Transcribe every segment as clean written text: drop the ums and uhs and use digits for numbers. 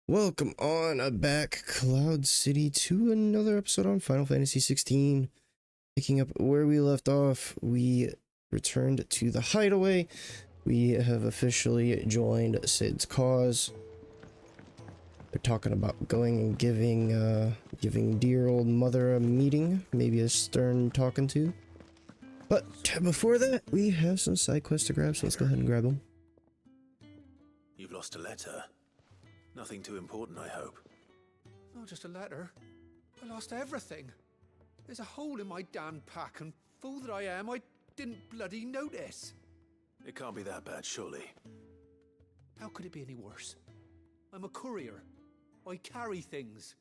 Welcome on back, Cloud City, to another episode on Final Fantasy XVI. Picking up where we left off, we returned to the hideaway. We have officially joined Cid's cause. They're talking about going and giving dear old mother a meeting, maybe a stern talking to. But before that, we have some side quests to grab, so let's go ahead and grab them. You've lost a letter. Nothing too important, I hope. Not just a letter. I lost everything. There's a hole in my damn pack, and fool that I am, I didn't bloody notice. It can't be that bad, surely. How could it be any worse? I'm a courier. I carry things.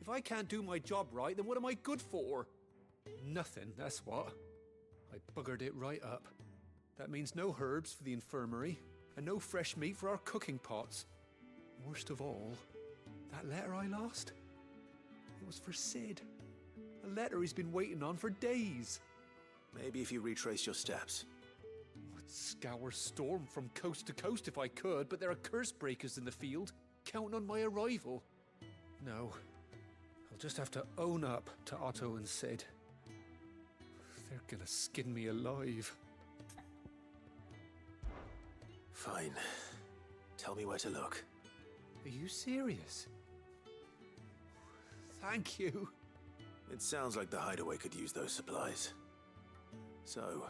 If I can't do my job right, then what am I good for? Nothing, that's what. I buggered it right up. That means no herbs for the infirmary, and no fresh meat for our cooking pots. Worst of all, that letter I lost, it was for Cid. A letter he's been waiting on for days. Maybe if you retrace your steps. I'd scour Storm from coast to coast if I could, but there are curse breakers in the field, counting on my arrival. No, I'll just have to own up to Otto and Cid. They're gonna skin me alive. Fine. Tell me where to look. Are you serious? Thank you. It sounds like the hideaway could use those supplies. So,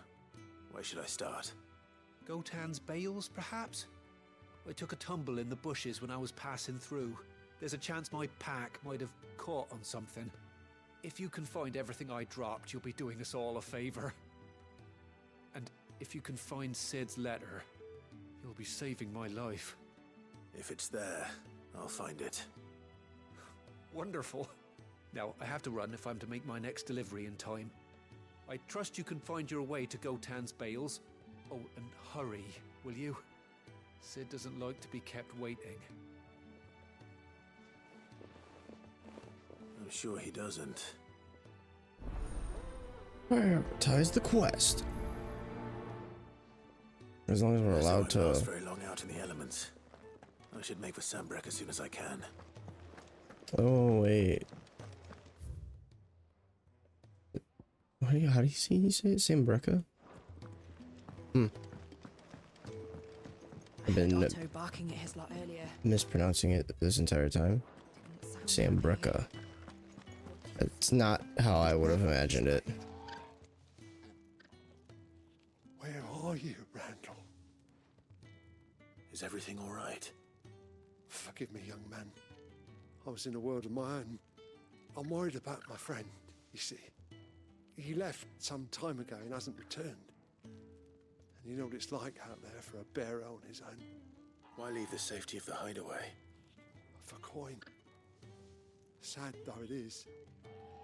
where should I start? Gotan's bales, perhaps? I took a tumble in the bushes when I was passing through. There's a chance my pack might have caught on something. If you can find everything I dropped, you'll be doing us all a favor. And if you can find Cid's letter, you'll be saving my life. If it's there, I'll find it. Wonderful. Now, I have to run if I'm to make my next delivery in time. I trust you can find your way to Gotan's bales. Oh, and hurry, will you? Cid doesn't like to be kept waiting. I'm sure he doesn't. Prioritize the quest. As long as we're allowed So I last to. very long out in the elements. I should make for Sambrek as soon as I can. Oh wait. How do you say it? Sambreka? I've been Otto barking at his lot earlier. mispronouncing it this entire time. Didn't sound Sambreka. It's not how I would have imagined it. Where are you, Randall? Is everything all right? Forgive me, young man. I was in a world of my own. I'm worried about my friend, you see. He left some time ago and hasn't returned. And you know what it's like out there for a bearer on his own. Why leave the safety of the hideaway? For coin. Sad though it is,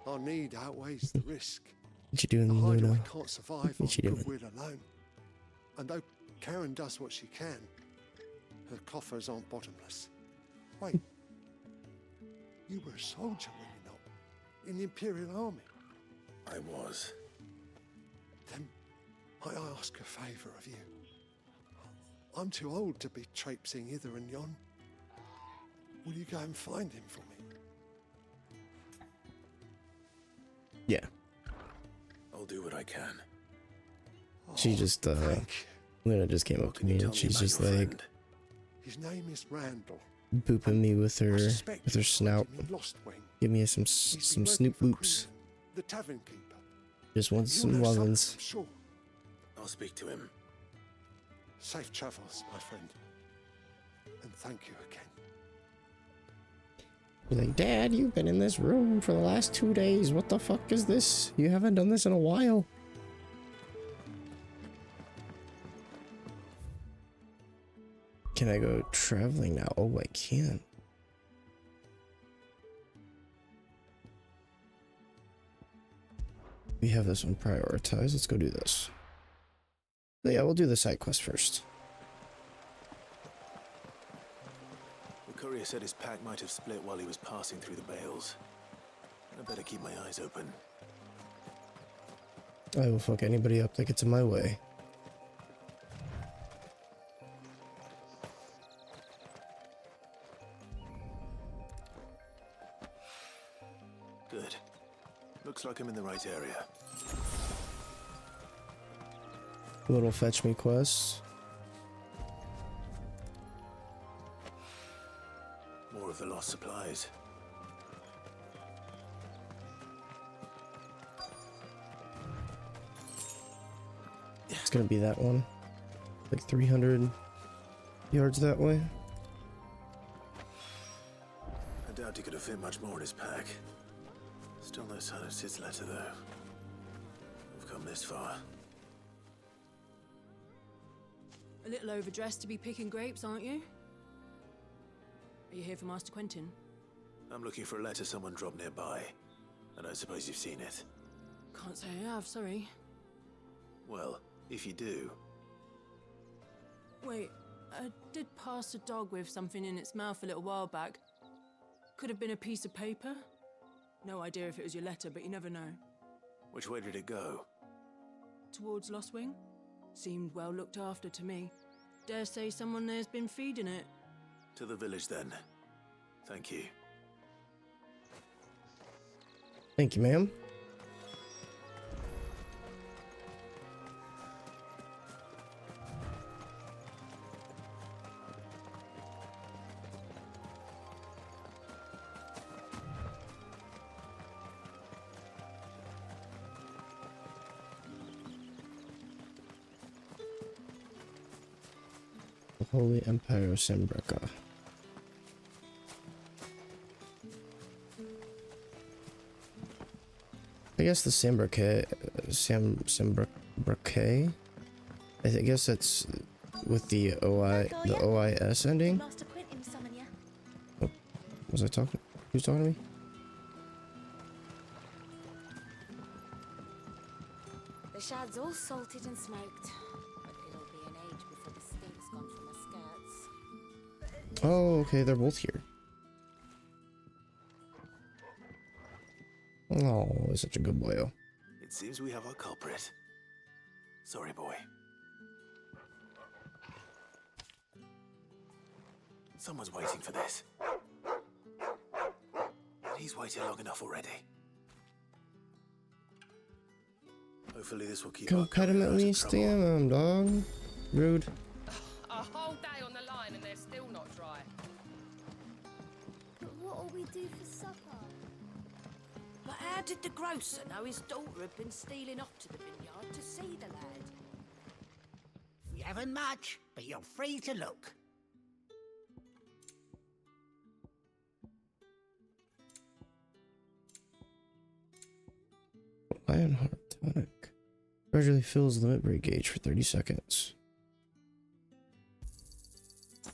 our need outweighs the risk. What you doing, The Luna? hideaway can't survive on What you doing? goodwill alone. And though Karen does what she can, her coffers aren't bottomless. Wait, you were a soldier, were you not? In the Imperial Army? I was. Then I ask a favour of you. I'm too old to be traipsing hither and yon. Will you go and find him for me? Yeah. I'll do what I can. She just Thank you. Luna just came up What to can me you tell and me she's about just your like friend? His name is Randall. booping me with I her suspect you snout. found him in Lost Wing. Give me He's some been snoop working for boops. Queen, the tavern keeper. Just wants You'll some know something, lovin's. I'm sure. I'll speak to him. Safe travels, my friend. And thank you again. He's like, Dad, you've been in this room for the last 2 days. What the fuck is this? You haven't done this in a while. Can I go traveling now? Oh, I can. We have this one prioritized. Let's go do this. But yeah, we'll do the side quest first. The courier said his pack might have split while he was passing through the bales. I better keep my eyes open. I will fuck anybody up that gets in my way. Good. Looks like I'm in the right area. Little fetch me quests. More of the lost supplies. It's gonna be that one. Like 300 yards that way. I doubt he could have fit much more in his pack. Still no sign of Sid's letter, though. We've come this far. A little overdressed to be picking grapes, aren't you? Are you here for Master Quentin? I'm looking for a letter someone dropped nearby. I don't suppose you've seen it. Can't say I have, sorry. Well, if you do, Wait, I did pass a dog with something in its mouth a little while back. Could have been a piece of paper. No idea if it was your letter, but you never know. which way did it go? Towards Lost Wing? Seemed well looked after to me. Dare say someone there's been feeding it. To the village, then. Thank you. Thank you, ma'am. The Holy Empire of Sambreka. I guess the Sambreke, Sambreke. I guess that's with the OIS ending. Master Quentin summon ya. Oh, was I talking? Who's talking to me? The shad's all salted and smoked, but it'll be an age before the stink's gone from her skirts. Oh, okay, they're both here. Oh, he's such a good boyo. It seems we have our culprit. Sorry, boy. Someone's waiting for this. And he's waited long enough already. Hopefully this will keep our Competently company out of trouble. stam him, dog. Rude. A whole day on the line and they're still not dry. What'll we do for supper? But how did the grocer know his daughter had been stealing off to the vineyard to see the lad? You haven't much, but you're free to look. Lionheart tonic. Gradually fills limit break gauge for 30 seconds.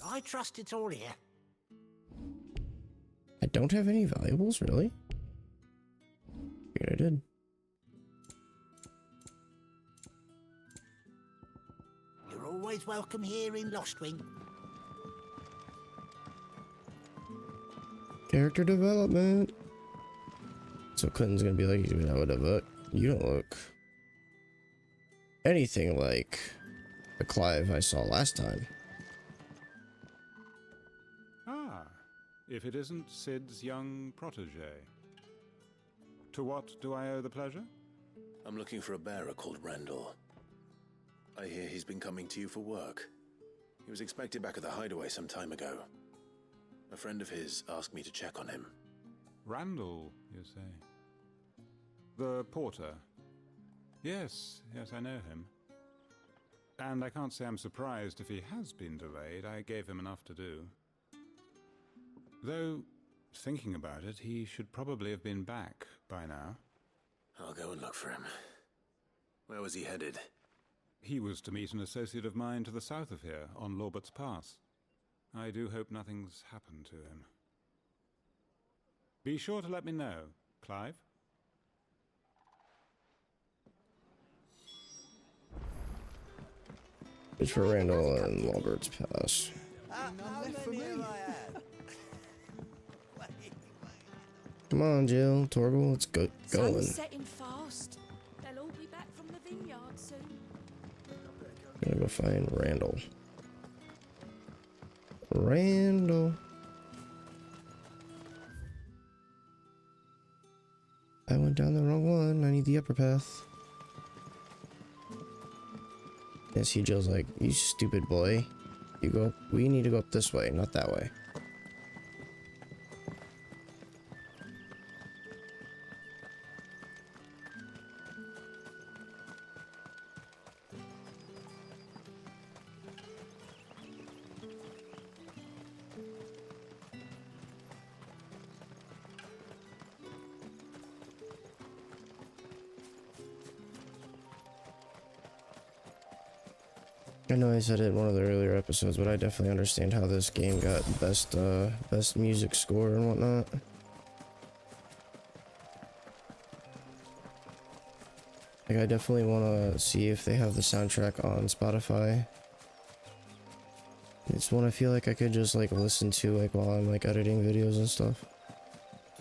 I trust it's all here. I don't have any valuables, really? Figured I did. You're always welcome here in Lostwing. Character development. So Clinton's gonna be like, you know, whatever. You don't look anything like the Clive I saw last time. Ah, if it isn't Sid's young protege. To what do I owe the pleasure? I'm looking for a bearer called Randall. I hear he's been coming to you for work. He was expected back at the hideaway some time ago. A friend of his asked me to check on him. Randall, you say? The porter? Yes, I know him. And I can't say I'm surprised if he has been delayed. I gave him enough to do. Though, thinking about it, he should probably have been back by now. I'll go and look for him. Where was he headed? He was to meet an associate of mine to the south of here, on Lorbert's Pass. I do hope nothing's happened to him. Be sure to let me know, Clive. It's for Randall and Walbert's Pass. Come on, Jill, Torgal, let's go. Sun's Going. setting fast. They'll all be back from the vineyard soon. Gonna go find Randall. Randall. I went down the wrong one. I need the upper path. Yes, he Jill's like, you stupid boy. You go. We need to go up this way, not that way. I know I said it in one of the earlier episodes, but I definitely understand how this game got best music score and whatnot. Like, I definitely want to see if they have the soundtrack on Spotify. It's one I feel like I could just like listen to like while I'm like editing videos and stuff.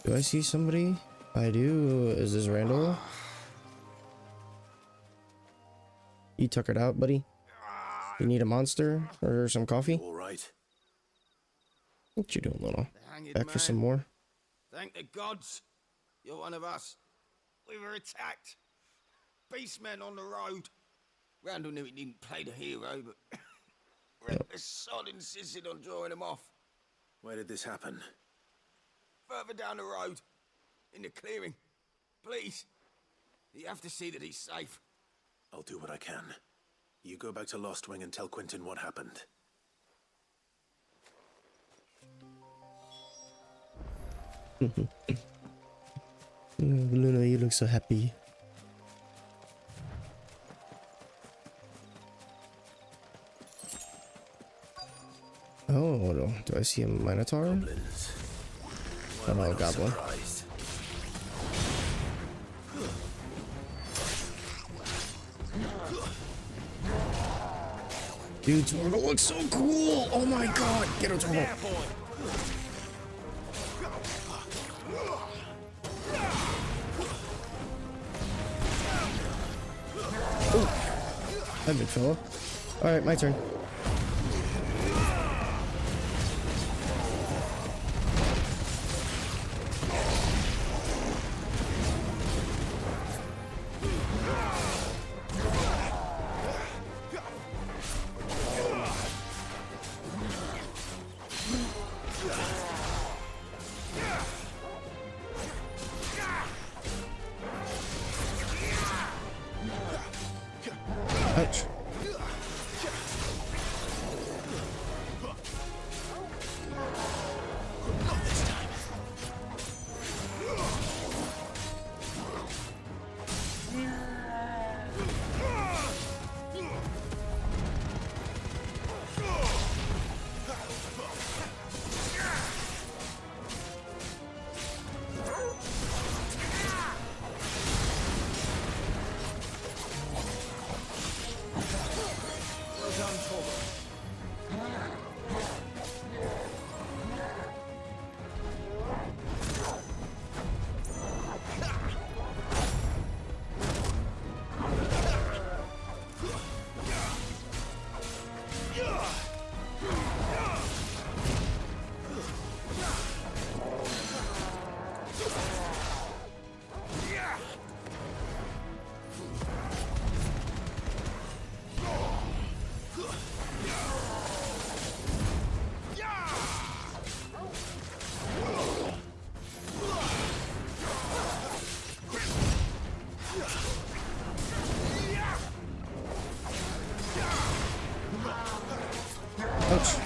Do I see somebody? I do. Is this Randall? You tuckered out, buddy? You need a monster or some coffee? All right. What you doing, little? Hang it, Back for man. some more? Thank the gods. You're one of us. We were attacked. Beastmen on the road. Randall knew he didn't play the hero, but the sod insisted on drawing him off. Where did this happen? Further down the road. In the clearing. Please. You have to see that he's safe. I'll do what I can. You go back to Lost Wing and tell Quentin what happened. Luna, you look so happy. Oh, do I see a Minotaur? Goblins. Why am I Oh, not goblin. surprised? Dude, Turtle looks so cool! Oh my god! Get a Turtle! Oh! Hi, big fella. Alright, my turn. Ouch. Ouch.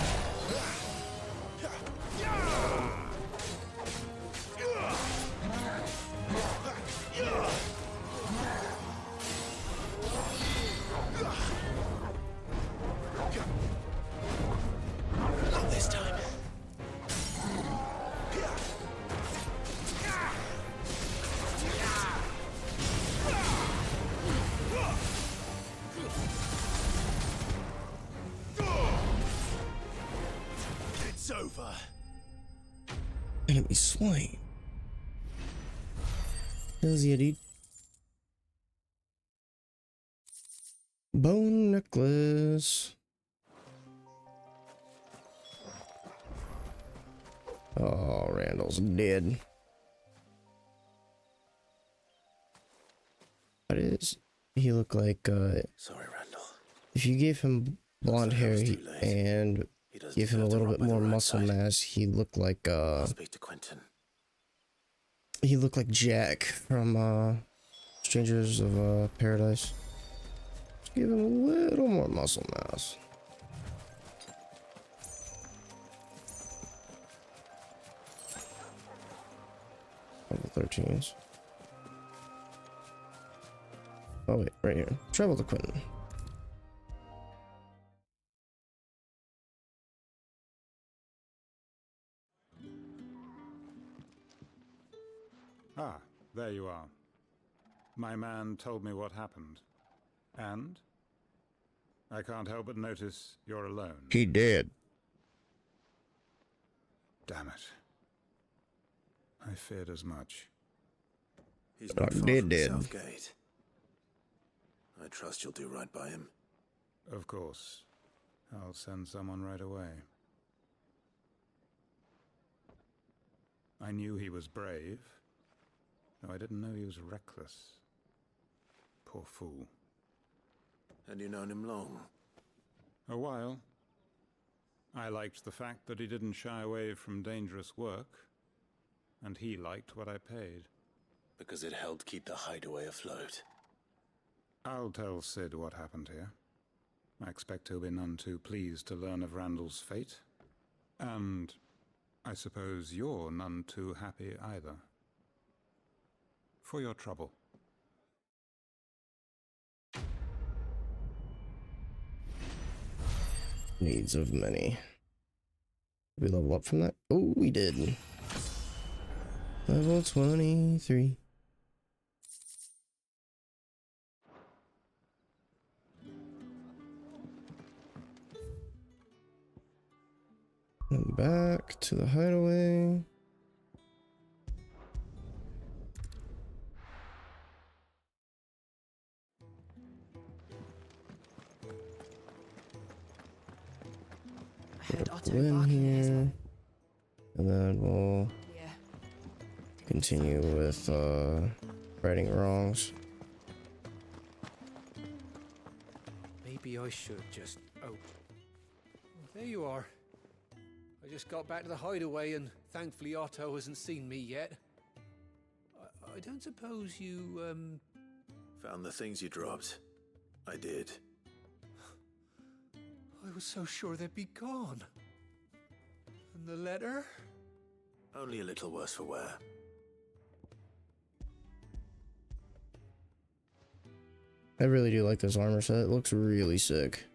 Not this time. It's over. Enemy slain. Hell's yeah, dude. Bone necklace. Oh, Randall's dead. What is? He looked like Sorry, Randall. if you gave him blonde hair and He does give him a deserve to little rot bit by the more roadside. muscle mass, he looked like I'll speak to Quentin. he looked like Jack from Strangers of Paradise. Just give him a little more muscle mass. Level 13s. Oh wait, right here. Travel to Quentin. Ah, there you are. My man told me what happened. And? I can't help but notice you're alone. He did. Damn it. I feared as much. He's not far from Southgate. I trust you'll do right by him. Of course. I'll send someone right away. I knew he was brave, though I didn't know he was reckless. Poor fool. And you known him long? A while. I liked the fact that he didn't shy away from dangerous work, and he liked what I paid. Because it helped keep the hideaway afloat. I'll tell Sid what happened here. I expect he'll be none too pleased to learn of Randall's fate. And I suppose you're none too happy either. For your trouble. Needs of many. Did we level up from that? Oh, we did. Level 23. And back to the hideaway. In here, and then we'll continue with righting wrongs. Maybe I should just... Oh. There you are. I just got back to the hideaway and thankfully Otto hasn't seen me yet. I don't suppose you, Found the things you dropped. I did. I was so sure they'd be gone. And the letter? Only a little worse for wear. I really do like this armor set. It looks really sick.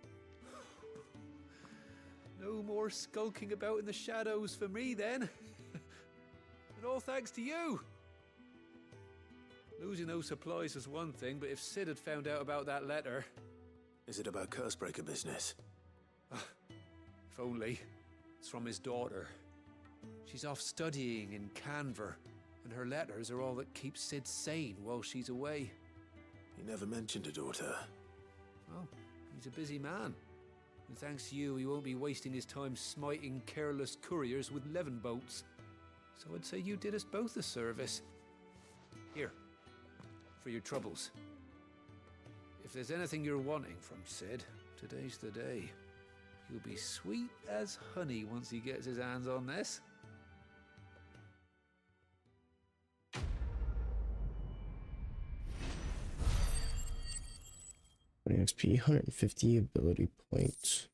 No more skulking about in the shadows for me then. And all thanks to you. Losing those supplies is one thing, but if Sid had found out about that letter... Is it about Cursebreaker business? If only. It's from his daughter. She's off studying in Canver, and her letters are all that keeps Sid sane while she's away. He never mentioned a daughter. Well, he's a busy man. And thanks to you, he won't be wasting his time smiting careless couriers with levin bolts. So I'd say you did us both a service. Here, for your troubles. If there's anything you're wanting from Sid, today's the day. He'll be sweet as honey once he gets his hands on this. XP, 150 ability points.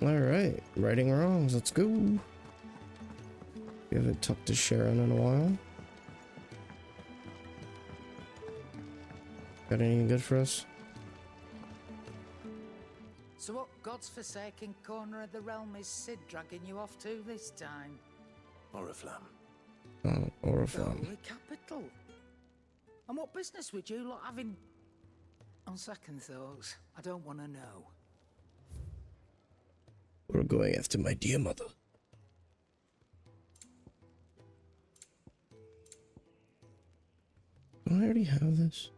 Alright, righting wrongs, let's go. We haven't talked to Sharon in a while. Got anything good for us? So what God's forsaken corner of the realm is Sid dragging you off to this time? Oriflamme. Oh, Oriflamme. Holy capital. And what business would you lot having? On second thoughts, I don't want to know. We're going after my dear mother. Do I already have this?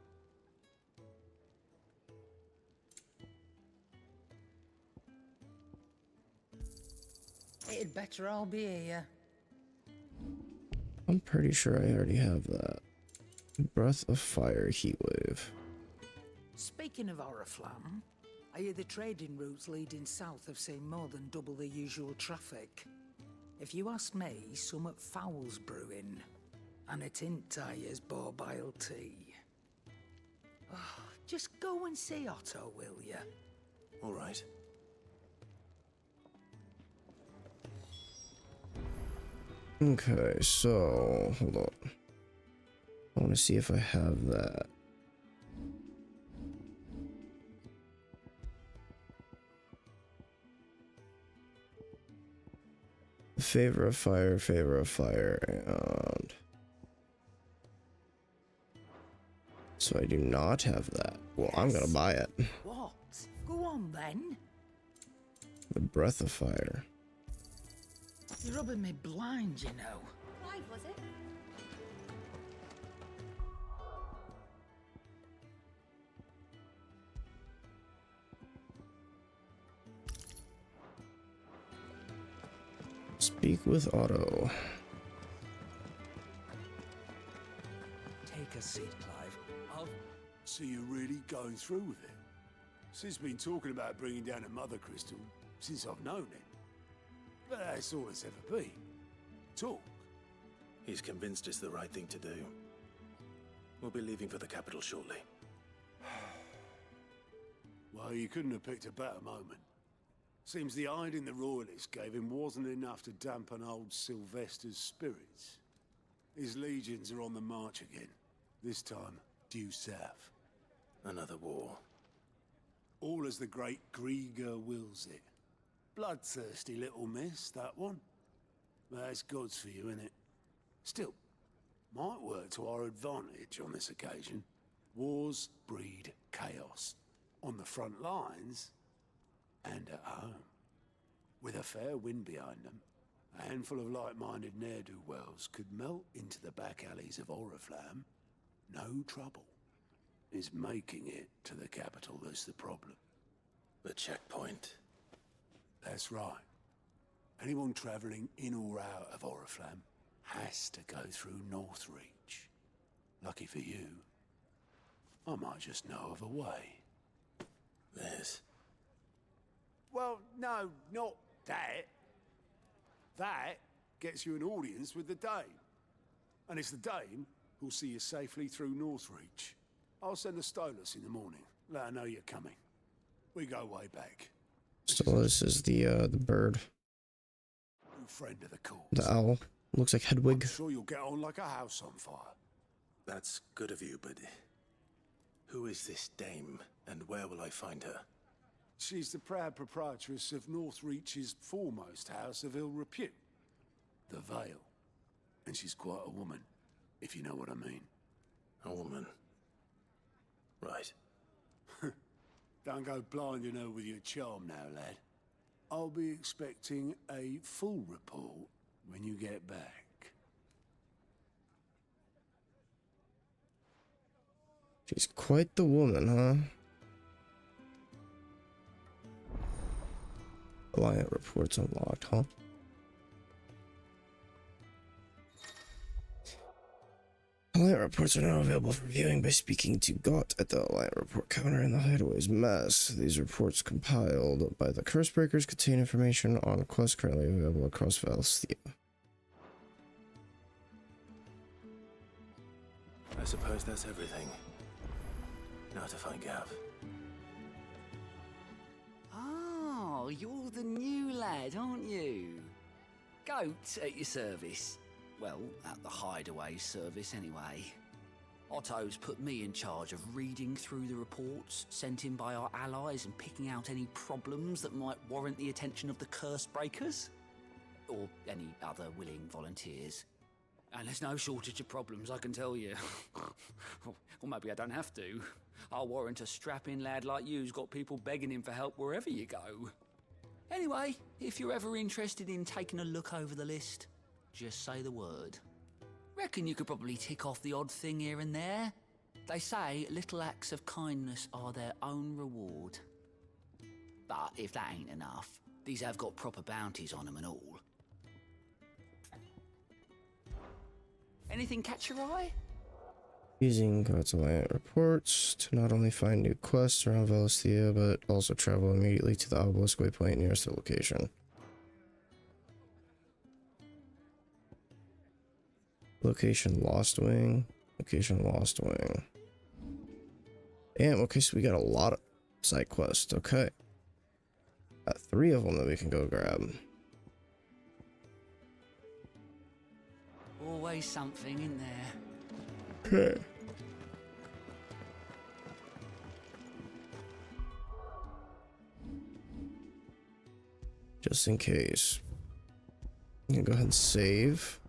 It'd better all be here. How I'm pretty sure I already have that. Breath of Fire, Heatwave. Speaking of Oriflamme, I hear the trading routes leading south have seen more than double the usual traffic. If you ask me, somewhat foul's brewing, and it ain't Tyre's borbile tea. Oh, just go and see Otto, will ya? All right. Okay, so hold on. I want to see if I have that. Favor of Fire, and so I do not have that. Well, I'm gonna buy it. What? Go on then. The Breath of Fire. You're rubbing me blind, you know. Why was it? Speak with Otto. Take a seat, Clive. So you're really going through with it? Sid's been talking about bringing down a mother crystal since I've known him. But that's all it's ever been. Talk. He's convinced it's the right thing to do. We'll be leaving for the capital shortly. Well, you couldn't have picked a better moment. Seems the hiding the royalists gave him wasn't enough to dampen old Sylvester's spirits. His legions are on the march again. This time, due south. Another war. All as the great Grieger wills it. Bloodthirsty little miss, that one. That's God's for you, innit? Still, might work to our advantage on this occasion. Wars breed chaos. On the front lines, and at home. With a fair wind behind them, a handful of like-minded ne'er-do-wells could melt into the back alleys of Oriflamme. No trouble. It's making it to the capital that's the problem. The checkpoint. That's right. Anyone travelling in or out of Oriflamme has to go through Northreach. Lucky for you, I might just know of a way. There's... Well, no, not that. That gets you an audience with the Dame. And it's the Dame who'll see you safely through Northreach. I'll send a Stolas in the morning. Let her know you're coming. We go way back. Stolas is the bird. New friend of the cause. The owl. Looks like Hedwig. I'm sure you'll get on like a house on fire. That's good of you, but... who is this dame, and where will I find her? She's the proud proprietress of Northreach's foremost house of ill repute, the Vale. And she's quite a woman, if you know what I mean. A woman. Right. Don't go blinding her with your charm now, lad. I'll be expecting a full report when you get back. She's quite the woman, huh? Alliant reports unlocked, huh? Alliant reports are now available for viewing by speaking to Gott at the Alliant report counter in the Hideaway's mess. These reports compiled by the Cursebreakers contain information on quests currently available across Valisthea. I suppose that's everything. Now to find Gav. Oh, you're the new lad, aren't you? Goat at your service. Well, at the Hideaway service anyway. Otto's put me in charge of reading through the reports sent in by our allies and picking out any problems that might warrant the attention of the Cursebreakers. Or any other willing volunteers. And there's no shortage of problems, I can tell you. Or maybe I don't have to. I'll warrant a strapping lad like you's got people begging him for help wherever you go. Anyway, if you're ever interested in taking a look over the list, just say the word. Reckon you could probably tick off the odd thing here and there. They say little acts of kindness are their own reward. But if that ain't enough, these have got proper bounties on them and all. Anything catch your eye? Using God's Alliance reports to not only find new quests around Valisthea, but also travel immediately to the obelisk waypoint nearest the location. Location Lost Wing. Location Lost Wing. Damn, okay, so we got a lot of side quests. Okay. Got 3 of them that we can go grab. Always something in there. Okay. Just in case. I'm gonna go ahead and save.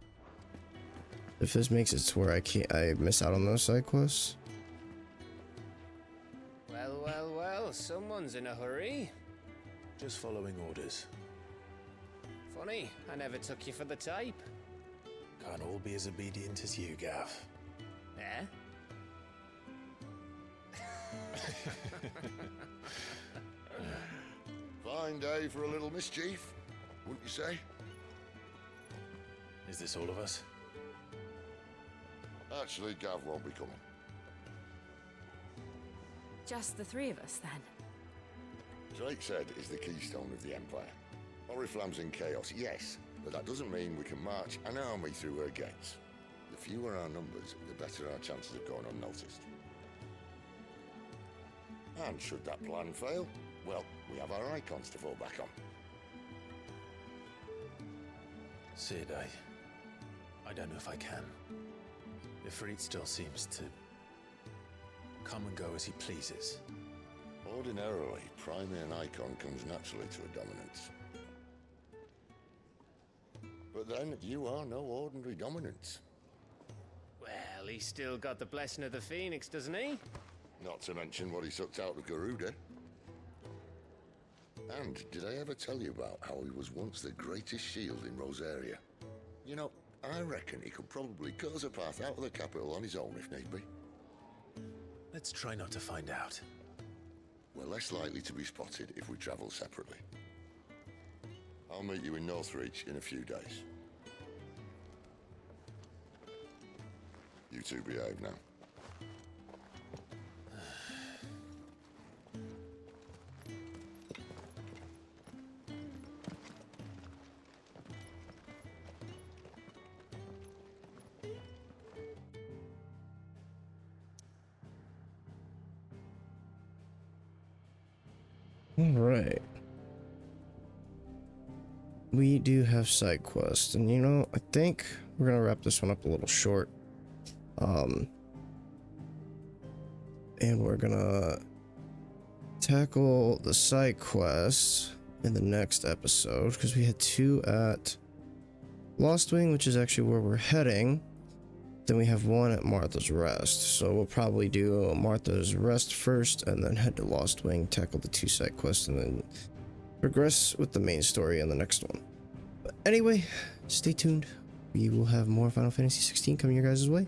If this makes it to where I miss out on those side quests. Well, well, well, someone's in a hurry. Just following orders. Funny, I never took you for the type. Can't all be as obedient as you, Gav. Eh? Fine day for a little mischief, wouldn't you say? Is this all of us? Actually, Gav won't be coming. Just the 3 of us, then. Drake's Head is the keystone of the Empire. Oriflamme's in chaos, yes, but that doesn't mean we can march an army through her gates. The fewer our numbers, the better our chances of going unnoticed. And should that plan fail, well, we have our icons to fall back on. Sid, I don't know if I can. Ifrit still seems to come and go as he pleases. Ordinarily, priming an icon comes naturally to a dominance. But then, you are no ordinary dominance. Well, he's still got the blessing of the Phoenix, doesn't he? Not to mention what he sucked out of Garuda. And did I ever tell you about how he was once the greatest shield in Rosaria? You know, I reckon he could probably cause a path out of the capital on his own if need be. Let's try not to find out. We're less likely to be spotted if we travel separately. I'll meet you in Northreach in a few days. You two behave now. Alright. We do have side quests, and you know, I think we're gonna wrap this one up a little short. And we're gonna tackle the side quests in the next episode, because we had 2 at Lost Wing, which is actually where we're heading. Then we have 1 at Martha's Rest, so we'll probably do Martha's Rest first and then head to Lost Wing, tackle the 2 side quests, and then progress with the main story in the next one. But anyway, stay tuned. We will have more Final Fantasy 16 coming your guys' way.